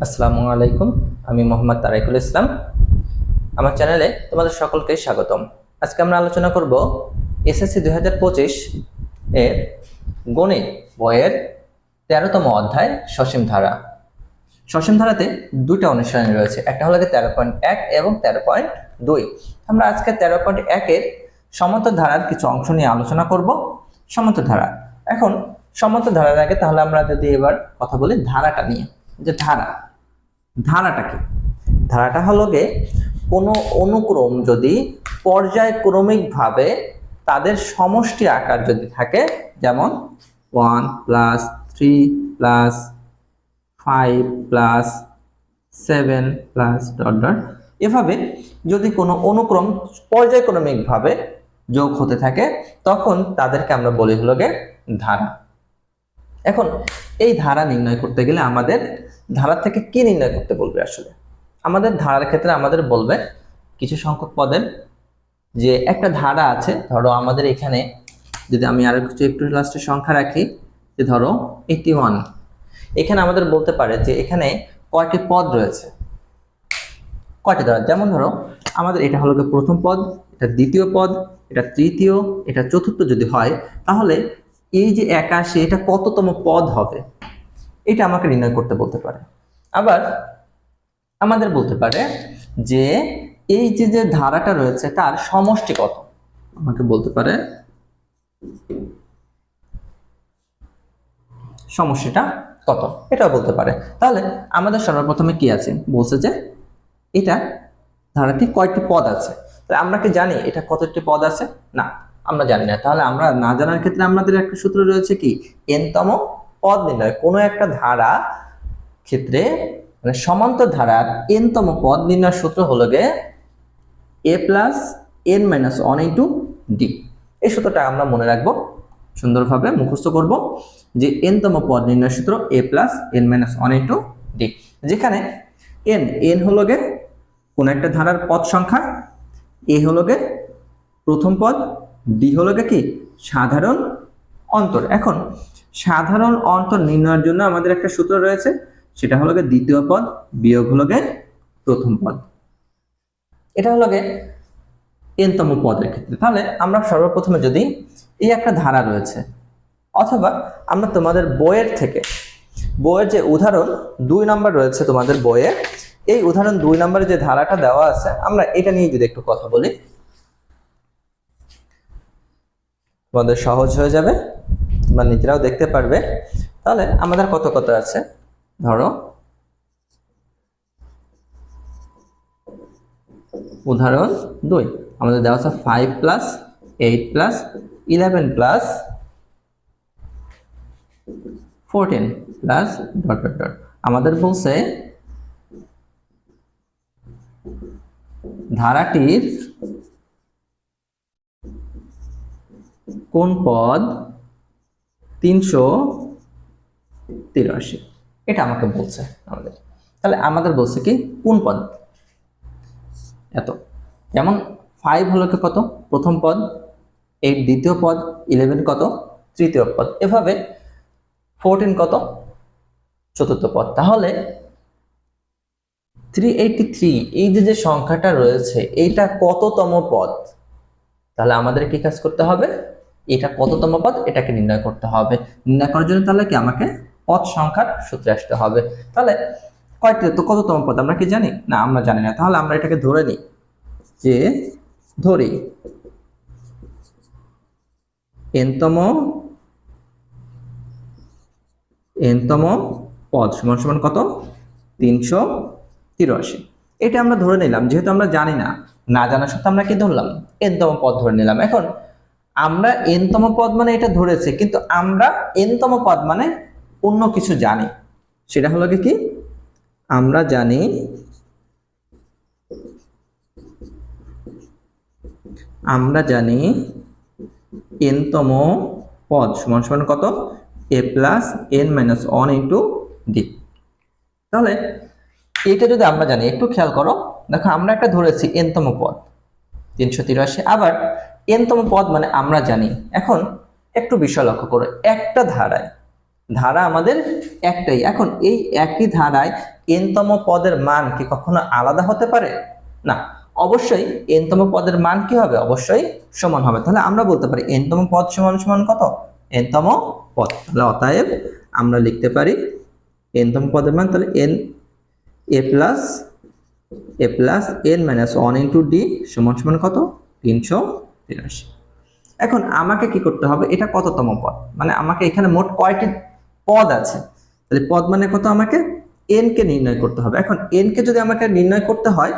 আসসালামু আলাইকুম। আমি মোহাম্মদ তারেকুল ইসলাম। আমার চ্যানেলে তোমাদের সকলকে স্বাগতম। আজকে আমরা আলোচনা করব এসএসসি 2025 এর গণিত বইয়ের 13তম অধ্যায় সসীম ধারা। সসীম ধারাতে দুটো অনুশীলনী রয়েছে, একটা হলো 13.1 এবং 13.2। আমরা আজকে 13.1 এর সমান্তর ধারার কিছু অংশ নিয়ে আলোচনা করব। সমান্তর ধারা, এখন সমান্তর ধারার আগে তাহলে আমরা যদি এবার কথা বলি ধারাটা নিয়ে, যে ধারাটা কি? ধারাটা হলো কোনো অনুক্রম যদি পর্যায়ক্রমিকভাবে তাদের সমষ্টি আকার যদি থাকে, যেমন 1 + 3 + 5 + 7 + এভাবে যদি কোনো অনুক্রম পর্যায়ক্রমিকভাবে যোগ হতে থাকে, তখন তাদেরকে আমরা বলি হলো ধারা। এখন এই ধারা নির্ণয় করতে গেলে আমাদের ধারা থেকে কি নির্ণয় করতে বলবে? আসলে আমাদের ধারার ক্ষেত্রে আমাদের বলবে কিছু সংখ্যক পদের, যে একটা ধারা আছে। ধরো আমাদের এখানে যদি আমি আরো কিছু একটু লাস্টে সংখ্যা রাখি, যে ধরো 81, এখানে আমাদের বলতে পারে যে এখানে কয়টি পদ রয়েছে, কয়টি ধারা। যেমন ধরো আমাদের এটা হলো প্রথম পদ, এটা দ্বিতীয় পদ, এটা তৃতীয়, এটা চতুর্থ যদি হয়, তাহলে এই যে 81 এটা কততম পদ হবে, এটা আমাকে নির্ণয় করতে বলতে পারে। আবার আমাদের বলতে পারে যে এই যে ধারাটা রয়েছে তার সমষ্টি কত, আমাকে বলতে পারে সমষ্টিটা কত, এটাও বলতে পারে। তাহলে আমাদের সর্বপ্রথমে কি আছে, বলছে যে এটা ধারাটি কয়টি পদ আছে। তাহলে আমরা কি জানি এটা কতটি পদ আছে? না, আমরা জানি না। তাহলে আমরা না জানার ক্ষেত্রে আমাদের একটা সূত্র রয়েছে কি, n-তম পদ নির্ণয়। কোনো একটা ধারা ক্ষেত্রে মানে সমান্তর ধারার n-তম পদ নির্ণয়ের সূত্র হলো a + n-1 * d। এই সূত্রটা আমরা মনে রাখবো, সুন্দরভাবে মুখস্থ করব, যে n-তম পদ নির্ণয়ের সূত্র a + n-1 * d, যেখানে n হলো কোন একটা ধারার পদ সংখ্যা, a হলো প্রথম পদ, d হলো কি সাধারণ অন্তর। এখন সাধারণ অন্তর নির্ণয়ের জন্য আমাদের একটা সূত্র রয়েছে, সেটা হলো দ্বিতীয় পদ বিয়োগ হলো প্রথম পদ। এটা হলো n-তম পদের ক্ষেত্রে। তাহলে আমরা সর্বপ্রথমে যদি এই একটা ধারা রয়েছে, অথবা আমরা তোমাদের বইয়ের যে উদাহরণ 2 নম্বর রয়েছে তোমাদের বইয়ে, এই উদাহরণ 2 নম্বরে যে ধারাটা দেওয়া আছে, আমরা এটা নিয়ে যদি একটু কথা বলি, তোমাদের সহজ হয়ে যাবে, তোমরা নিজেরাও দেখতে পারবে। তাহলে আমাদের কত আছে, ধরো উদাহরণ 2 আমাদের দেওয়া আছে 5 + 8 + 11 + 14 + ... আমাদের বলছে ধারাটির কোন পদ 383, এটা আমাকে বলছে আমাদের। তাহলে আমাদের বলছে কি কোন পদ এত, যেমন 5 হলো কত প্রথম পদ, 8 দ্বিতীয় পদ, 11 কত তৃতীয় পদ, এভাবে 14 কত চতুর্থ পদ। তাহলে 383 এই যে সংখ্যাটা রয়েছে, এইটা কততম পদ? তাহলে আমাদের কি কাজ করতে হবে, এটা কততম পদ এটাকে নির্ণয় করতে হবে। নির্ণয় করার জন্য তাহলে কি আমাকে পদ সংখ্যার সূত্রে আসতে হবে। তাহলে কততম পদ আমরা কি জানি? না, আমরা জানি না। তাহলে আমরা এটাকে ধরে নিই, যে ধরি n-তম পদ সমান কত 383। এটা আমরা ধরে নিলাম, যেহেতু আমরা জানি না, না জানার সাথে আমরা কি ধরলাম, n-তম পদ ধরে নিলাম। এখন আমরা n-তম পদ মানে এটা ধরেছে, কিন্তু আমরা n-তম পদ মানে অন্য কিছু জানি। সেটা হলো কি, আমরা জানি n-তম পদ সমান কত a + n-1 * d। তাহলে এটা যদি আমরা জানি, একটু খেয়াল করো, দেখো আমরা একটা ধরেছি n-তম পদ 383, আবার n-তম পদ মানে আমরা জানি। এখন একটু বিষয় লক্ষ্য করো, একটা ধারায় ধারা আমাদের একটাই। এখন এই একই ধারায় n তম পদের মান কি কখনো আলাদা হতে পারে? না, অবশ্যই n তম পদের মান কি হবে? অবশ্যই সমান হবে। তাহলে আমরা বলতে পারি n তম পদ সমান সমান কত? n তম পদ। তাহলে অতএব আমরা লিখতে পারি n তম পদের মান, তাহলে n a plus n minus 1 into d সমান সমান কত? 383। এখন আমাকে কি করতে হবে, এটা কততম পদ, মানে আমাকে এখানে মোট কয়টি পদ আছে, তাহলে পদ মানে কত, আমাকে n কে নির্ণয় করতে হবে। এখন n কে যদি আমাকে নির্ণয় করতে হয়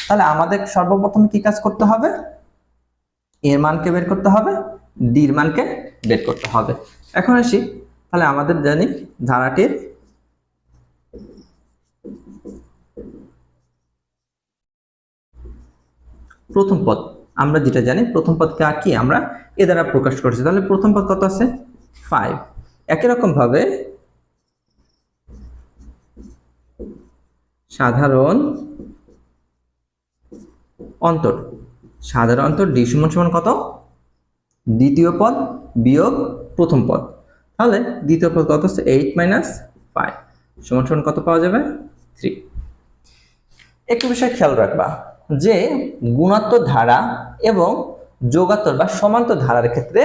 তাহলে আমাদের সর্বপ্রথম কি কাজ করতে হবে? এর মানকে বের করতে হবে, d এর মানকে বের করতে হবে। এখন আসি, তাহলে আমাদের জানি ধারাটির প্রথম পদ, আমরা যেটা জানি প্রথম পদকে আর কি আমরা এ দ্বারা প্রকাশ করছি। তাহলে প্রথম পদ কত আছে? 5। একই রকম ভাবে সাধারণ অন্তর d সমান সমান কত? দ্বিতীয় পদ বিয়োগ প্রথম পদ। তাহলে দ্বিতীয় পদ কত আছে? 8 মাইনাস 5 সমান সমান কত পাওয়া যাবে? 3। একটু বিষয় খেয়াল রাখবা যে গুণাত্মক ধারা এবং যোগাত্মক বা সমান্তর ধারার ক্ষেত্রে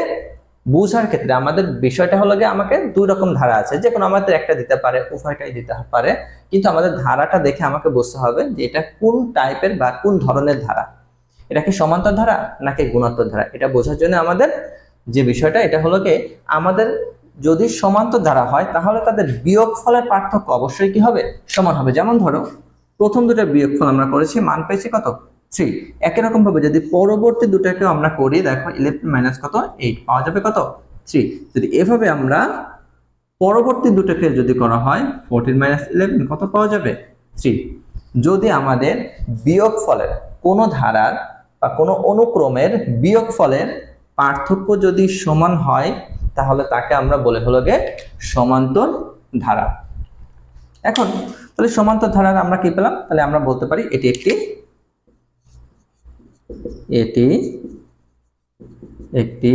বোঝার ক্ষেত্রে আমাদের বিষয়টা হলো যে আমাকে দুই রকম ধারা আছে, যে কোনো আমাদের একটা দিতে পারে, উভয়টাই দিতে পারে, কিন্তু আমাদের ধারাটা দেখে আমাকে বুঝতে হবে যে এটা কোন টাইপের বা কোন ধরনের ধারা। এটা কি সমান্তর ধারা নাকি গুণাত্মক ধারা, এটা বোঝার জন্য আমাদের যে বিষয়টা এটা হলো কি, আমাদের যদি সমান্তর ধারা হয় তাহলে তাদের বিয়োগফলের পার্থক্য অবশ্যই কি হবে? সমান হবে। যেমন ধরো প্রথম দুটো বিয়োগফল আমরা করেছি, মান পেয়েছি কত? 3। একই রকম ভাবে যদি পরবর্তী দুটাকেও আমরা করি, দেখো 11 মাইনাস কত? 8 পাওয়া যাবে কত? 3। যদি এভাবে আমরা পরবর্তী দুটাকে যদি করা হয় 14 মাইনাস 11 কত পাওয়া যাবে? 3। যদি আমাদের বিয়োগফলের কোনো ধারার বা কোনো অনুক্রমের বিয়োগফলের পার্থক্য যদি সমান হয় তাহলে তাকে আমরা বলে হলো গে সমান্তর ধারা। এখন তাহলে সমান্তর ধারার আমরা কি পেলাম? তাহলে আমরা বলতে পারি এটি একটি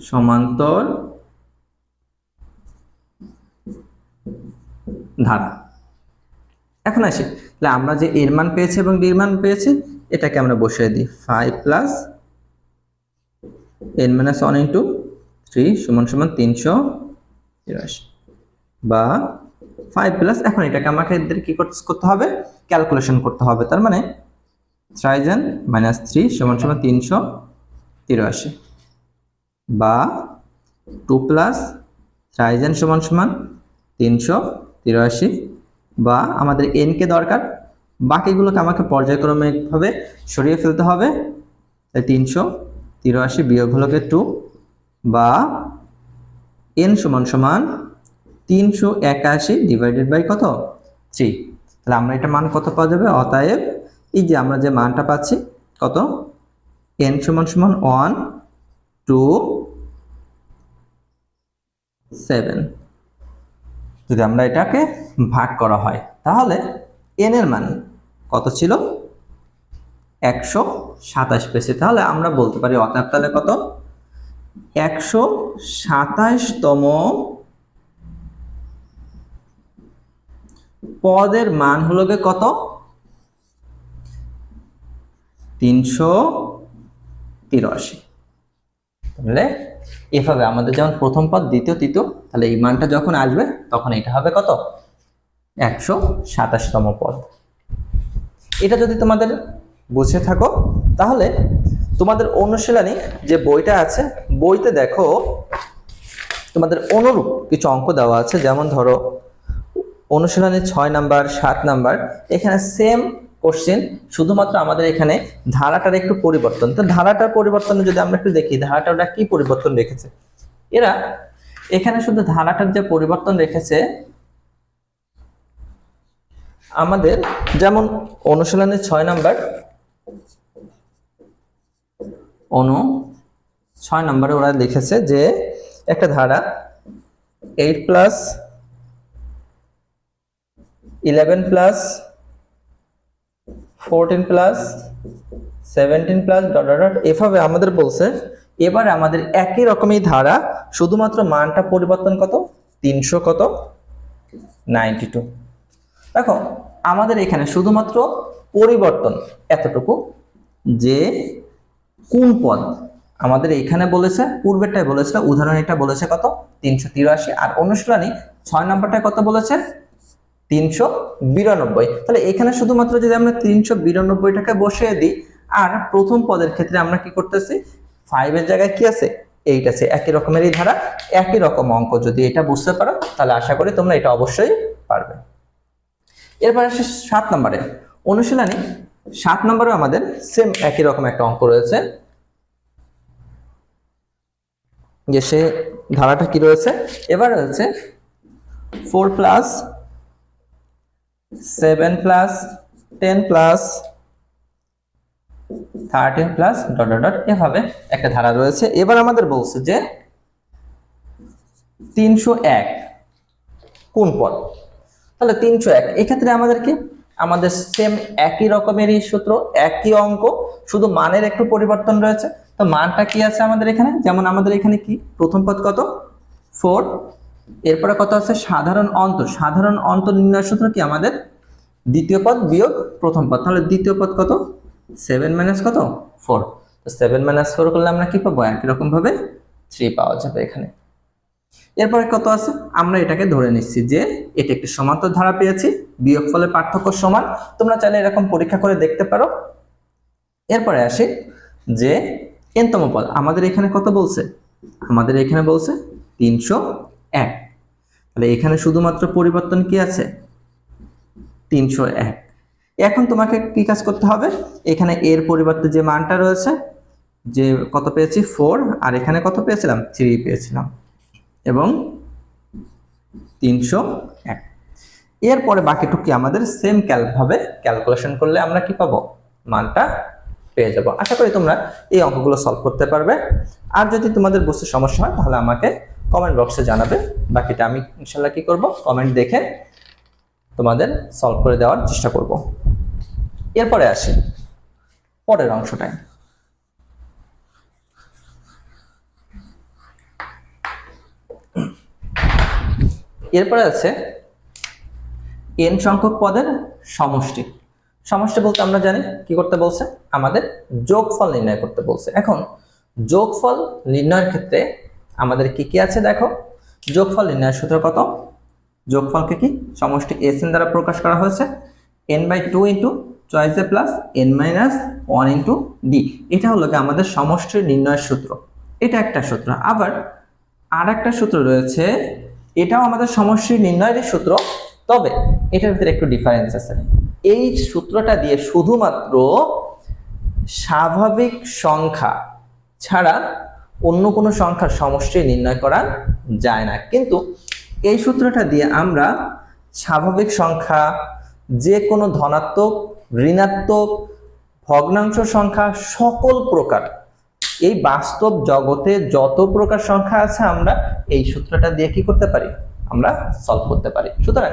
সমান্তর ধারা। এখন আসি, তাহলে আমরা যে এর মান পেয়েছি এবং ডি এর মান পেয়েছি এটাকে আমরা বসিয়ে দিই 5 প্লাস n মাইনাস 1 ইন্টু 3 সমান সমান 383 বা 5 প্লাস, এখন এটাকে আমাকে কি করতে হবে? ক্যালকুলেশন করতে হবে। তার মানে 3 মাইনাস 3 সমান সমান 383 বা 2 প্লাস 3 সমান সমান 383 বা আমাদের n কে দরকার, বাকিগুলোকে আমাকে পর্যায়ক্রমিকভাবে সরিয়ে ফেলতে হবে। তাই 383 বিয়োগ হলো 2 বা n সমান সমান 381 ডিভাইডেড বাই কত? 3। তাহলে আমরা এটা মান কত পাওয়া যাবে? অতএব এই যে আমরা যে মানটা পাচ্ছি কত? n সমান সমান 1 2 7। যদি আমরা এটাকে ভাগ করা হয় তাহলে n এর মান কত ছিল? 127 পেয়েছি। তাহলে আমরা বলতে পারি অতএব তাহলে কত? 127তম পদের মান হলো কত? 383। তাহলে এভাবে আমাদের যেমন প্রথম পদ দ্বিতীয় তৃতীয়, তাহলে এই মানটা যখন আসবে তখন এটা হবে কত? 127তম পদ। এটা যদি তোমাদের বুঝে থাকো তাহলে তোমাদের অনুশীলনী যে বইটা আছে বইতে দেখো তোমাদের অনুরূপ কিছু অঙ্ক দেওয়া আছে। যেমন ধরো অনুশীলনী 6 নাম্বার 7 নাম্বার, এখানে সেম কোশ্চেন, শুধুমাত্র আমাদের এখানে ধারাটার একটু পরিবর্তন। তো ধারাটার পরিবর্তনে যদি আমরা একটু দেখি ধারাটা ওরা কি পরিবর্তন রেখেছে, এরা এখানে শুধু ধারাটার যে পরিবর্তন রেখেছে আমাদের, যেমন অনুশীলনী 6 নাম্বার 6 নম্বরে ওরা লিখেছে যে একটা ধারা 8 plus 11 plus 14 plus 17 plus dot dot dot, এভাবে আমাদের বলছে এবার আমাদের একই রকমই ধারা, শুধুমাত্র মানটা পরিবর্তন কত, 300 কত 92। দেখো আমাদের এখানে শুধুমাত্র পরিবর্তন এতটুকু যে কোন পদ আমাদের এখানে বলেছে, পূর্বেরটাই বলেছে, উদাহরণ এটা বলেছে কত 383, আর অনুশীলনী 6 নম্বরটা কত বলেছে 392। তাহলে এখানে শুধুমাত্র যদি আমরা 392টাকে বসিয়ে দিই, আর প্রথম পদের ক্ষেত্রে আমরা কি করতেছি 5 এর জায়গায় কি আছে 8 আছে, একই রকমেরই ধারা, একই রকম অঙ্ক। যদি এটা বুঝতে পারো তাহলে আশা করি তোমরা এটা অবশ্যই পারবে। এরপর আসে 7 নম্বরে অনুশীলনী। 7 নম্বরে আমাদের সেম একই রকম একটা অঙ্ক রয়েছে, যে সে ধারাটা কি রয়েছে, এবার রয়েছে 4 plus 7 plus 10 plus 13 plus dot dot dot, এভাবে একটা ধারা রয়েছে। এবার আমাদের বলছে যে 301 কোন পদ। তাহলে 301 এক্ষেত্রে আমাদের কি, আমাদের সেম একই রকমেরই সূত্র, একই অঙ্ক, শুধু মানের একটু পরিবর্তন রয়েছে। তো মানটা কি আছে আমাদের এখানে, যেমন আমাদের এখানে কি প্রথম পদ কত 4, এরপরে কত আছে সাধারণ অন্তর, সাধারণ অন্তর নির্ণয় সূত্র কি আমাদের দ্বিতীয় পদ বিয়োগ প্রথম পদ। তাহলে দ্বিতীয় পদ কত 7 মাইনাস কত 4, তো 7 মাইনাস 4 করলে আমরা কি পাবো, একই রকম ভাবে 3 পাওয়া যাবে এখানে। এরপরে কত আছে, আমরা এটাকে ধরে নিচ্ছি যে এটা একটি সমান্তর ধারা পেয়েছি, বিয়োগফলের পার্থক্য সমান। তোমরা চাইলে এরকম পরীক্ষা করে দেখতে পারো। এরপরে আসি যে nতম পদ আমাদের এখানে কত বলছে, আমাদের এখানে বলছে 301। তাহলে এখানে শুধুমাত্র পরিবর্তন কি আছে 301। এখন তোমাকে কি কাজ করতে হবে, এখানে এর পরিবর্তে যে মানটা রয়েছে, যে কত পেয়েছি 4, আর এখানে কত পেয়েছিলাম 3 পেয়েছিলাম, এবং 301। এরপরে বাকিটুকু কি আমাদের সেম ভাবে ক্যালকুলেশন করলে আমরা কি পাবো, মানটা পেয়ে যাব। আশা করি তোমরা এই অঙ্কগুলো সলভ করতে পারবে। আর যদি তোমাদের বুঝতে সমস্যা হয় তাহলে আমাকে কমেন্ট বক্সে জানাবে, বাকিটা আমি ইনশাল্লাহ কি করব, কমেন্ট দেখে তোমাদের সলভ করে দেওয়ার চেষ্টা করব। এরপরে আসি পরের অংশটায়। এরপরে আছে n সংখ্যক পদের সমষ্টি। সমষ্টি বলতে আমরা জানি কি করতে বলছে, আমাদের যোগফল নির্ণয় করতে বলছে। এখন যোগফল নির্ণয়ের ক্ষেত্রে আমাদের কি কি আছে দেখো, যোগফল নির্ণয়ের সূত্র কত, যোগফলকে কি সমষ্টি sn দ্বারা প্রকাশ করা হয়েছে, n/2 ইন্টু চয়েস এ প্লাস n-1 ইন্টু ডি। এটা হলো কি আমাদের সমষ্টি নির্ণয়ের সূত্র, এটা একটা সূত্র। আবার আর একটা সূত্র রয়েছে, এটাও আমাদের সমষ্টি নির্ণয়ের সূত্র, তবে এটার ভিতরে একটু ডিফারেন্স আছে। এই সূত্রটা দিয়ে শুধুমাত্র স্বাভাবিক সংখ্যা ছাড়া অন্য কোনো সংখ্যার সমষ্টি নির্ণয় করা যায় না, কিন্তু এই সূত্রটা দিয়ে আমরা স্বাভাবিক সংখ্যা, যে কোনো ধনাত্মক, ঋণাত্মক, ভগ্নাংশ সংখ্যা, সকল প্রকার এই বাস্তব জগতে যত প্রকার সংখ্যা আছে আমরা এই সূত্রটা দিয়ে কি করতে পারি, আমরা সলভ করতে পারি। সুতরাং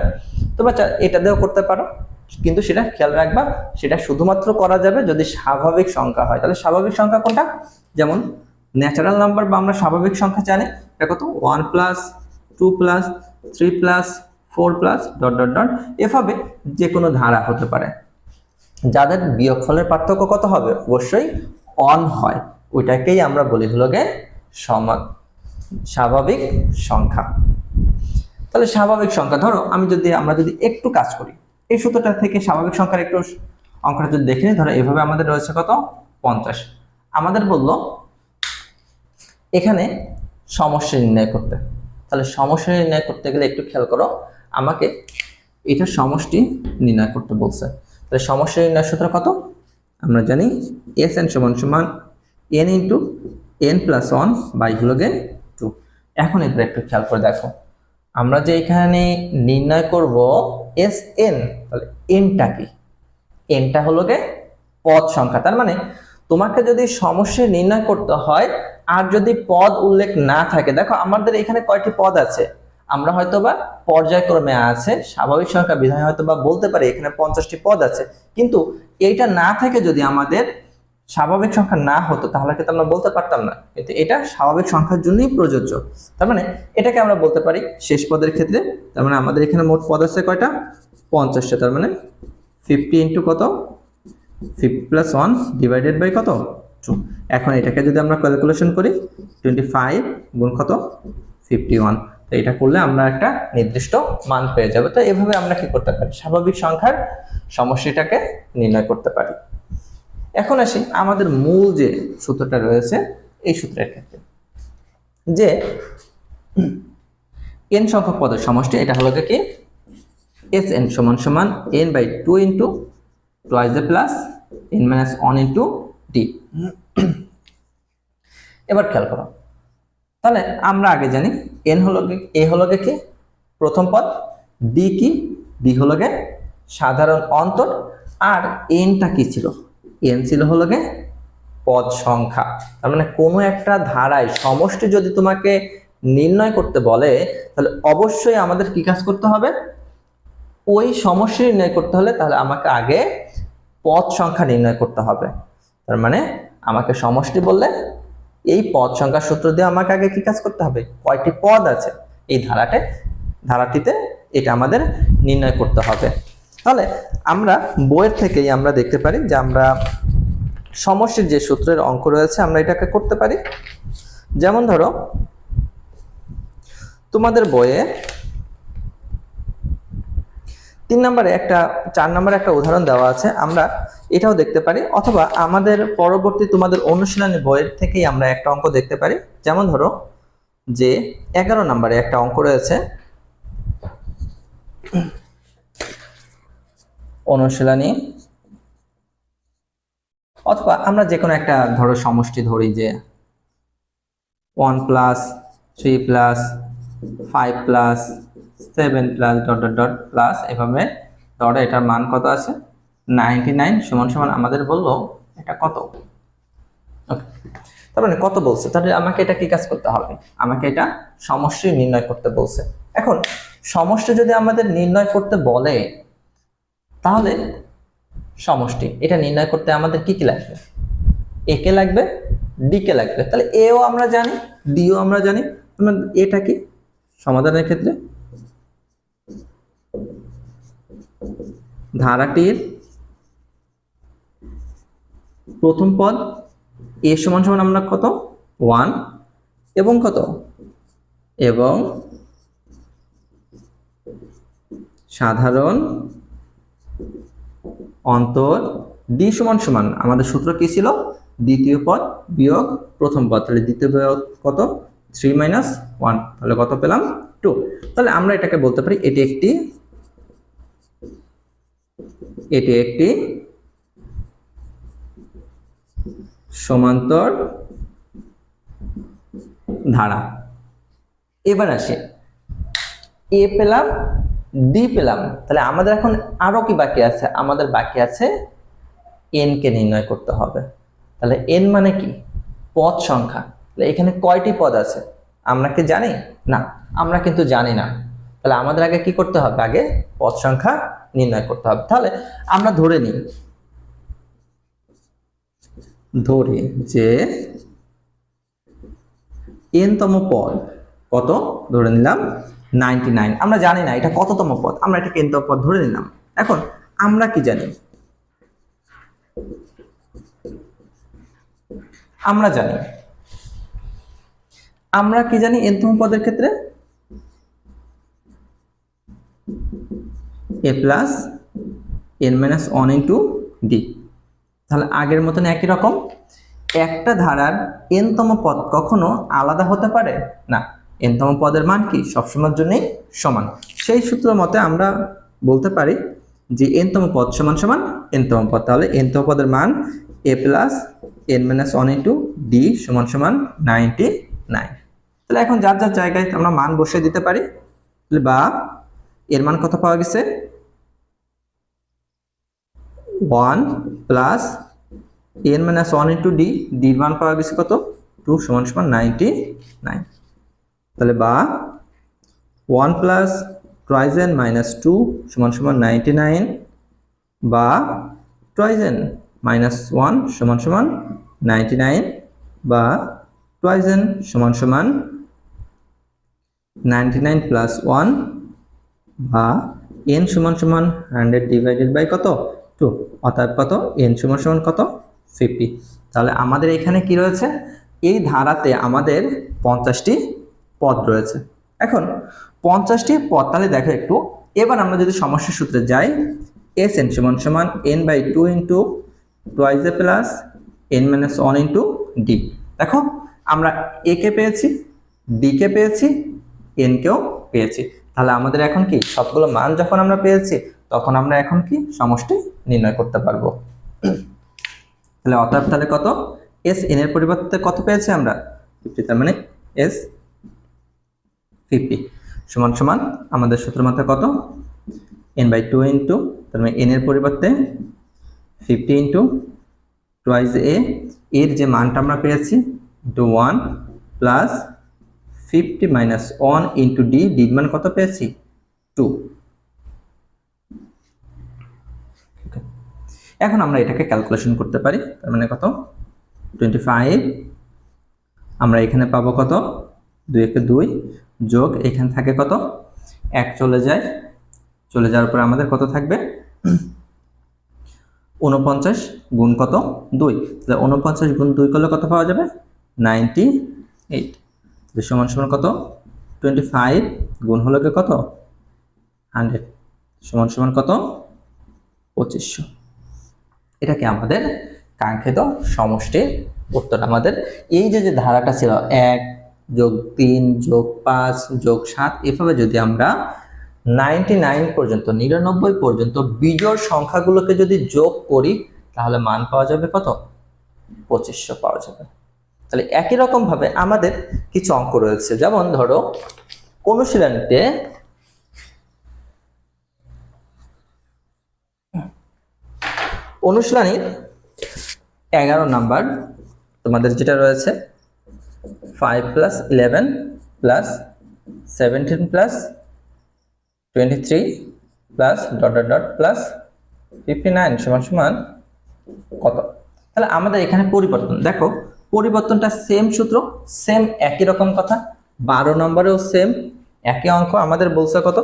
তোমরা এটা দিয়েও করতে পারো, কিন্তু সেটা খেয়াল রাখবা, সেটা শুধুমাত্র করা যাবে যদি স্বাভাবিক সংখ্যা হয়। তাহলে স্বাভাবিক সংখ্যা কোনটা, যেমন ন্যাচারাল নাম্বার বা আমরা স্বাভাবিক সংখ্যা জানি, এটা কত 1 plus 2 plus 3 plus 4 plus dot dot dot, এভাবে যে কোনো ধারা হতে পারে যাদের বিয়োগফলের পার্থক্য কত হবে, অবশ্যই 1 হয়, ওইটাকেই আমরা বলি হলো গে স্বাভাবিক সংখ্যা। তাহলে স্বাভাবিক সংখ্যা ধরো আমরা যদি একটু কাজ করি এই সূত্রটা থেকে, স্বাভাবিক সংখ্যার একটু অঙ্কটা যদি দেখে নিই, ধরো এভাবে আমাদের রয়েছে কত 50। আমাদের বলল এখানে সমষ্টি নির্ণয় করতে। তাহলে সমষ্টি নির্ণয় করতে গেলে একটু খেয়াল করো, আমাকে এটা সমষ্টি নির্ণয় করতে বলছে। তাহলে সমষ্টি নির্ণয় সূত্র কত, আমরা জানি Sn সমান সমান n ইন্টু n+1 বাই হলো গে 2। এখন এবার একটু খেয়াল করে দেখো, আমরা যে এখানে নির্ণয় করব Sn, তাহলে nটা কি, nটা হলো গে পদ সংখ্যা। তার মানে তোমাকে যদি সমষ্টি নির্ণয় করতে হয় আর যদি পদ উল্লেখ না থাকে, দেখো আমাদের এখানে কয়টি পদ আছে, আমরা হয়তোবা পর্যায়ক্রমে আছে, স্বাভাবিক সংখ্যা বিধায় হয়তোবা বলতে পারি এখানে 50টি পদ আছে, কিন্তু এইটা না থাকে যদি আমাদের স্বাভাবিক সংখ্যা না হতো তাহলে কিন্তু আমরা বলতে পারতাম না, কিন্তু এটা স্বাভাবিক সংখ্যার জন্যই প্রযোজ্য। তার মানে এটাকে আমরা বলতে পারি শেষ পদের ক্ষেত্রে। তার মানে আমাদের এখানে মোট পদ আছে কয়টা? 50টা। তার মানে 50 ইন্টু কত? 50 প্লাস 1 ডিভাইডেড বাই কত? 2। এখন এটাকে যদি আমরা ক্যালকুলেশন করি 25 গুণ কত? 51। তো এটা করলে আমরা একটা নির্দিষ্ট মান পেয়ে যাব। তো এভাবে আমরা কি করতে পারি? স্বাভাবিক সংখ্যার সমষ্টিটাকে নির্ণয় করতে পারি। এখন আসি আমাদের মূল যে সূত্রটা রয়েছে এই সূত্রের ক্ষেত্রে, যে n সংখ্যক পদের সমষ্টি, এটা হলো কি Sn সমান সমান n by 2 into twice a plus n minus 1 into d। এবার খেয়াল করো, তাহলে আমরা আগে জানি n হলো a হলো কি প্রথম পদ, d কি? d হলো সাধারণ অন্তর, আর nটা কি ছিল? n ছিল হলো পদ সংখ্যা। তার মানে কোনো একটা ধারায় সমষ্টি যদি তোমাকে নির্ণয় করতে বলে তাহলে অবশ্যই আমাদের কি কাজ করতে হবে? ওই সমষ্টি নির্ণয় করতে হলে তাহলে আমাকে আগে পদ সংখ্যা নির্ণয় করতে হবে। তার মানে আমাকে সমষ্টি বললে এই পদ সংখ্যার সূত্র দিয়ে আমাকে আগে কি কাজ করতে হবে? কয়টি পদ আছে এই ধারাটিতে, এটা আমাদের নির্ণয় করতে হবে। তাহলে আমরা বইয়ের থেকেই আমরা দেখতে পারি যে আমরা সমষ্টির যে সূত্রের অঙ্ক রয়েছে আমরা এটাকে করতে পারি। যেমন ধরো তোমাদের বইয়ে 4 নম্বরে একটা উদাহরণ দেওয়া আছে, আমরা এটাও দেখতে পারি, অথবা আমাদের পরবর্তী তোমাদের অনুশীলনী বইয়ের থেকেই আমরা একটা অঙ্ক দেখতে পারি। যেমন ধরো যে 11 নম্বরে একটা অঙ্ক রয়েছে, অনুশীলনী, অথবা আমরা যে কোনো একটা ধরো সমষ্টি ধরি যে 1 plus 3 plus 5 plus 7 plus dot dot dot plus, এভাবে ধরো এটার মান কত আছে? 99 সমান সমান আমাদের বললো এটা কত? ওকে, তার মানে কত বলছে, তাহলে আমাকে এটা কি কাজ করতে হবে? আমাকে এটা সমষ্টি নির্ণয় করতে বলছে। এখন সমষ্টি যদি আমাদের নির্ণয় করতে বলে তাহলে সমষ্টি এটা নির্ণয় করতে আমাদের কি কি লাগবে? এ কে লাগবে, ডি কে লাগবে। তাহলে এও আমরা জানি, ডিও আমরা জানি। এটা কি সমাধানের ক্ষেত্রে ধারাটির প্রথম পদ এ সমান সমান আমরা কত? 1 এবং কত? এবং সাধারণ অন্তর ডি সমান সমান আমাদের সূত্র কি ছিল? দ্বিতীয় পদ বিয়োগ প্রথম পদ। তাহলে দ্বিতীয় পদ কত? 3 মাইনাস 1, তাহলে কত পেলাম? 2। তাহলে আমরা এটাকে বলতে পারি এটি একটি সমান্তর ধারা। এবার আসে এ পেলাম, ডি পেলাম, তাহলে আমাদের এখন আরো কি বাকি আছে? আমাদের বাকি আছে এন কে নির্ণয় করতে হবে। তাহলে এন মানে কি? পদ সংখ্যা। তাহলে এখানে কয়টি পদ আছে আমরা কি জানি? না, আমরা কিন্তু জানি না। তাহলে আমাদের আগে কি করতে হবে? আগে পদ সংখ্যা নির্ণয় করতে হবে। তাহলে আমরা ধরে নিই, যে n তম পদ কত? ধরে নিলাম 99। আমরা জানি না এটা কততম পদ, আমরা এটাকে n তম পদ ধরে নিলাম। এখন আমরা কি জানি? আমরা কি জানি n তম পদের ক্ষেত্রে? a plus n minus 1 into D. তাহলে আগের মতন একই রকম, একটা ধারার n তম পদ কখনো আলাদা হতে পারে না। n তম পদের মান কি? সবসময়ের জন্যই সমান। সেই সূত্র মতে আমরা বলতে পারি যে n তম পদ সমান সমান n তম পদ। তাহলে n তম পদের মান a plus n minus 1 into D সমান সমান 99। তাহলে এখন যার যার জায়গায় আমরা মান বসিয়ে দিতে পারি, বা এর মান কত পাওয়া গেছে? 1 plus n minus 1 into D, ডির মান পাওয়া গেছে কত? 2 সমান সমান 99। তাহলে বা 1 প্লাস টুয়াইস n মাইনাস 2 সমান সমান 99, বা টুয়াইস n মাইনাস 1 সমান সমান 99 বা টুয়াইস n সমান সমান 99 প্লাস 1 বা n সমান সমান 100 ডিভাইডেড বাই কত 2, অর্থাৎ কত n সমান সমান কত 50। তাহলে আমাদের এখানে কি রয়েছে, এই ধারাতে আমাদের 50টি পদ রয়েছে। এখন 50টি পদ, তাহলে দেখো একটু, এবার আমরা যদি সমস্যার সূত্রে যাই, Sn সমান সমান n by 2 into twice a plus n minus 1 into d. দেখো আমরা a কে পেয়েছি, d কে পেয়েছি, n কেও পেয়েছি। তাহলে আমাদের এখন কি সবগুলো মান যখন আমরা পেয়েছি, তখন আমরা এখন কি সমষ্টি নির্ণয় করতে পারবো। তাহলে অতএব তাহলে কত, s n এর পরিবর্তে কত পেয়েছি আমরা 50, তার মানে s 50 সমান সমান আমাদের সূত্র মতে কত n বাই 2 ইন্টু, তার মানে n এর পরিবর্তে 50 ইন্টু টুয়াইস a, এর যে মানটা আমরা পেয়েছি 1 প্লাস 50 মাইনাস 1 ইন্টু ডি, ডির মান কত পেয়েছি 2। এখন আমরা এটাকে ক্যালকুলেশন করতে পারি, তার মানে কত 25, আমরা এখানে পাবো কত 2 একে 2 যোগ এখানে থাকে কত 1 চলে যায়, চলে যাওয়ার পর আমাদের কত থাকবে 49 গুণ কত 2, তাহলে 49 গুণ 2 করলে কত পাওয়া যাবে 98, সমান সমান কত 25 গুণ হলো কত 100 সমান সমান কত 2500। এটা কি আমাদের কাঙ্ক্ষিত সমষ্টির উত্তর। আমাদের এই যে ধারাটা ছিল 1 যোগ 3 যোগ 5 যোগ 7, এভাবে যদি আমরা 99 পর্যন্ত 99 পর্যন্ত বিজোড় সংখ্যাগুলোকে যদি যোগ করি, তাহলে মান পাওয়া যাবে কত 2500 পাওয়া যাবে। তাহলে একই রকম ভাবে আমাদের কিছু অঙ্ক রয়েছে, যেমন ধরো অনুশীলনীতে অনুশীলনীর 11 নাম্বার তোমাদের যেটা রয়েছে 5 plus 11 plus 17 plus 23 plus dot dot dot plus 59 সমান সমান কত। তাহলে আমাদের এখানে পরিবর্তন, দেখো পরিবর্তনটা সেম সূত্র, সেম একই রকম কথা। 12 নম্বরেও সেম একই অঙ্ক, আমাদের বলছে কত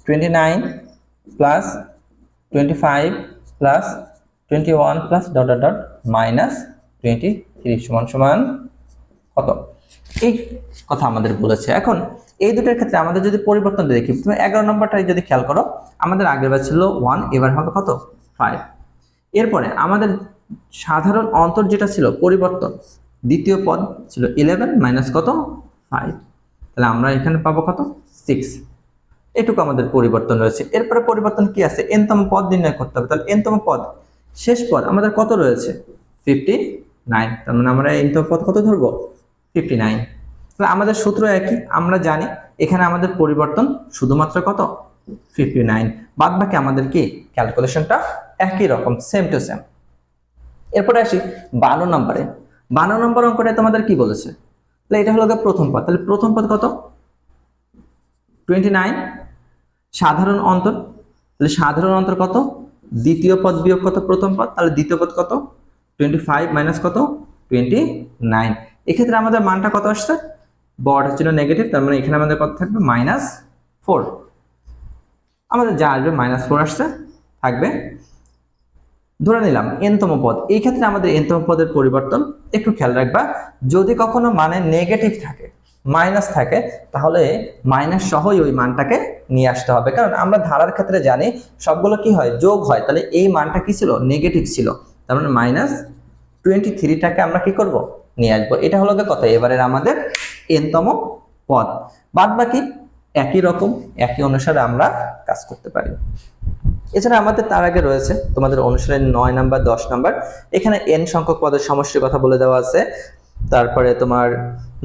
29 plus 25 plus 21 plus dot dot dot minus 23 সমান সমান কত, এই কথা আমাদের বলেছে। এখন এই দুটোর ক্ষেত্রে আমাদের যদি পরিবর্তন দেখি, তুমি 11 নম্বরটা যদি খেয়াল করো, আমাদের আগেরবার ছিল 1, এবার হবে কত 5। এরপরে আমাদের সাধারণ অন্তর যেটা ছিল পরিবর্তন, দ্বিতীয় পদ ছিল 11 মাইনাস কত 5, তাহলে আমরা এখানে পাবো কত 6, এটুকু আমাদের পরিবর্তন রয়েছে। এরপরে পরিবর্তন কি আছে, এনতম পদ নির্ণয় করতে হবে। তাহলে এনতম পদ শেষ পদ আমাদের কত রয়েছে 59, তার মানে আমরা এনতম পদ কত ধরবো 59। তাহলে আমাদের সূত্র একই, আমরা জানি এখানে আমাদের পরিবর্তন শুধুমাত্র কত 59, বাদ বাকি আমাদের কি ক্যালকুলেশনটা একই রকম, সেম টু সেম। এরপরে আসি 12 নম্বরে। 12 নম্বর অঙ্কটা তোমাদের কি বলেছে, তাহলে এটা হলো প্রথম পদ, তাহলে প্রথম পদ কত 29, সাধারণ অন্তর, তাহলে সাধারণ অন্তর কত দ্বিতীয় পদ বিয়োগ কত প্রথম পদ, তাহলে দ্বিতীয় পদ কত 25 মাইনাস কত 29। এক্ষেত্রে আমাদের মানটা কত আসছে, বড়টা ছিল নেগেটিভ, তার মানে এখানে আমাদের কত থাকবে -4, আমাদের যা আসবে -4 আসছে থাকবে। ধরে নিলাম এনতম পদ, এই ক্ষেত্রে আমাদের এনতম পদের পরিবর্তন একটু খেয়াল রাখবা, যদি কখনো মানে নেগেটিভ থাকে মাইনাস থাকে, তাহলে মাইনাস সহই ওই মানটাকে নিয়ে আসতে হবে, কারণ আমরা ধারার ক্ষেত্রে জানি সবগুলো কি হয় যোগ হয়। তাহলে এই মানটা কি ছিল নেগেটিভ ছিল, তার মানে -23টাকে আমরা কি করব নিয়ে আসবো। এটা হলো কত এবারের আমাদের এনতম পদ। বাদ বাকি একই রকম একই অনুসারে আমরা কাজ করতে পারি। এছাড়া আমাদের তার আগে রয়েছে তোমাদের অনুশীলনী 9 নাম্বার 10 নাম্বার, এখানে n সংখ্যক পদের সমষ্টির কথা বলে দেওয়া আছে। তারপরে তোমার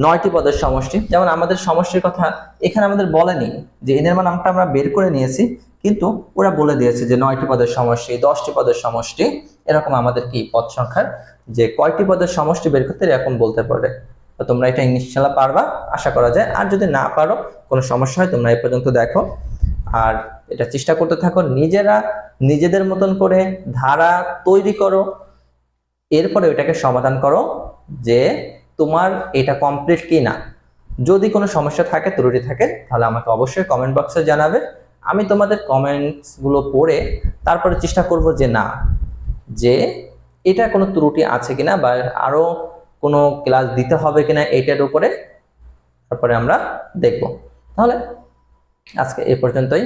9টি পদের সমষ্টি, যেমন আমাদের সমষ্টির কথা এখানে আমাদের বলেনি যে n এর মান আমরা বের করে নিয়েছি, কিন্তু ওরা বলে দিয়েছে যে 9টি পদের সমষ্টি, 10টি পদের সমষ্টি, এরকম আমাদের কি পদ সংখ্যার যে কয়টি পদের সমষ্টি বের করতে এরকম বলতে পারে। তো তোমরা এটা ইনশাআল্লাহ পারবা আশা করা যায়, আর যদি না পারো কোনো সমস্যা হয় তোমরা এই পর্যন্ত দেখো। আর এটা চেষ্টা করতে থাকো, নিজেরা নিজেদের মতন করে ধারা তৈরি করো, এরপরে ওইটাকে সমাধান করো যে তোমার এটা কমপ্লিট কি না। যদি কোনো সমস্যা থাকে, ত্রুটি থাকে, তাহলে আমাকে অবশ্যই কমেন্ট বক্সে জানাবে। আমি তোমাদের কমেন্টসগুলো পড়ে তারপরে চেষ্টা করব যে না, যে এটা কোনো ত্রুটি আছে কিনা বা আরো কোনো ক্লাস দিতে হবে কিনা এটার উপরে, তারপরে আমরা দেখব। তাহলে আজকে এ পর্যন্তই।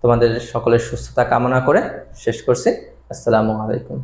তোমাদের সকলের সুস্থতা কামনা করে শেষ করছি। আসসালামু আলাইকুম।